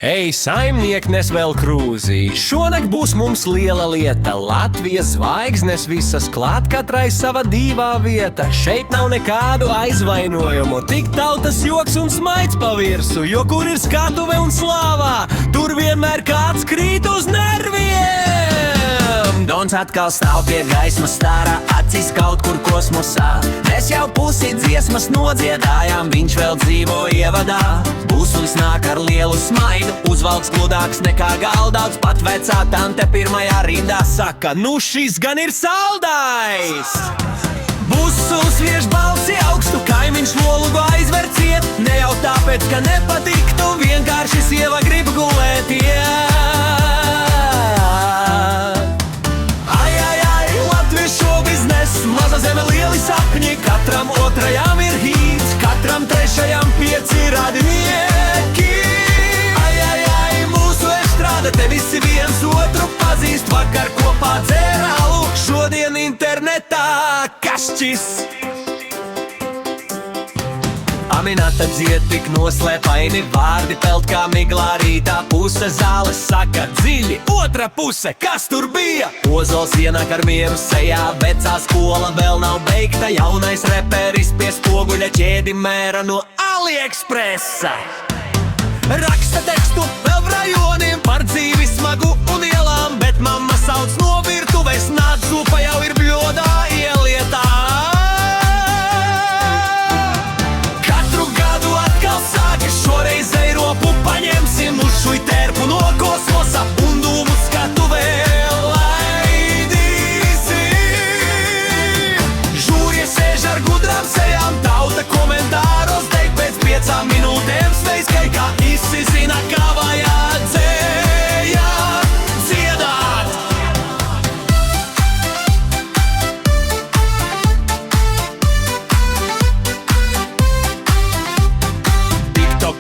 Ei, saimniek, nesvēl krūzī, šonakt būs mums liela lieta. Latvijas zvaigznes visas klāt, katrai sava divā vieta. Šeit nav nekādu aizvainojumu, tik tautas joks un smaids pa virsu. Jo kur ir skatuve un slāvā, tur vienmēr kāds krīt uz nerviem. Dons atkal stāv pie gaismas stārā, acis kaut kur kosmosā. Mēs jau pusi dziesmas nodziedājām, viņš vēl dzīvo ievadā. Būsulis nāk ar lielu smaidu, uzvalks gludāks nekā galdauts. Pat vecā tante pirmajā rindā saka, nu šis gan ir saldais. Būsulis viež balsi augstu, kaimiņš lolugu aizverciet. Ne jau tāpēc, ka nepatiktu, vienkārši sieva grib gulēt, Maza zeme, lieli sapņi, katram otrajam ir hīts, katram trešajam pieci radnieki. Mūsu estrāde, te visi viens otru pazīst, vakar kopā dzēra alu, šodien internetā kašķis. Aminata dzied tik noslēpaini, vārdi pelt kā miglā rītā. Puse zāles saka dziļi, otra puse, kas tur bija? Ozols ienāk ar mieru sejā, vecā skola vēl nav beigta. Jaunais reperis pie spoguļa ķēdi mēra no AliExpressa. Raksta tekstu vēl rajoniem par dzīvi smagu un ielām, bet mamma sauc no virtuves, nāc zupa jau ir bļodā ielietā. Šoreiz Eiropu paņemsim uz šui terpu no kosmosa un dūmu skatu vēl laidīsim. Žūrie sēž ar gudrām sejām, tauta komentāros teik pēc 5 minūtēm sveiskai, kā izsizina, kā vajag dzējā dziedāt.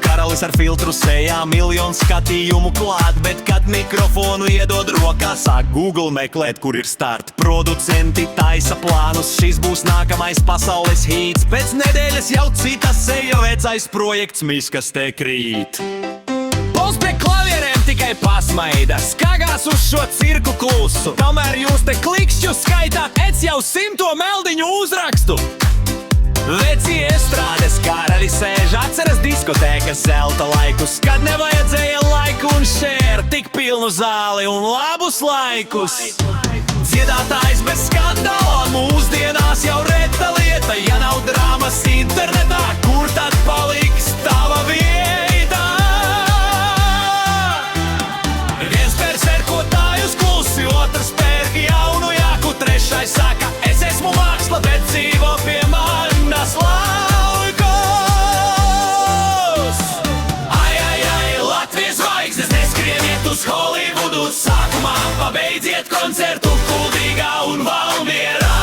Karalis ar filtru sejā, miljonu skatījumu klāt, bet kad mikrofonu iedod rokā, sāk Google meklēt, kur ir start. Producenti taisa plānus, šis būs nākamais pasaules hīts. Pēc nedēļas jau cita seja, vecais projekts miskastē krīt. Pols pie klavierēm tikai pasmaida, skagās uz šo cirku klusu. Kamēr jūs te klikšķu skaitāt, ec jau 100 meldiņu uzrakstu. Veci estrādes karali sēž, atceras diskotēkas zelta laikus, kad nevajadzēja laiku un šēr, tik pilnu zāli un labus laikus. Dziedātājs bez skandala mūsdienās jau reta lieta, ja nav drāmas internetā, kur tad paliks tava vieta? Viens pēr serkotājus klusi, otrs pērk jaunu jāku, trešais saka, es esmu māksla, bet dzīvo pie manas laukos. Latvijas zvaigznes, neskrieniet uz Holivudu, sākumā pabeidziet koncertu Kuldīgā un Valmierā.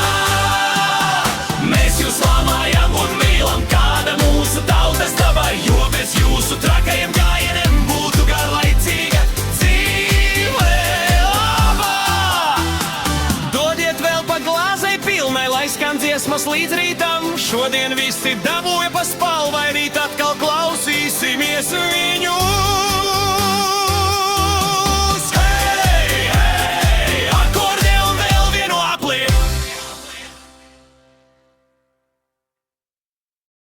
Mēs jūs lamājam un mīlam, kāda mūsu tautas daba, jo bez jūsu trakajiem gājieniem būtu garlaicīga dzīve labā. Dodiet vēl pa glāzei pilnai, lai skan dziesmas līdz rītam, šodien visi dabūja pa spalvai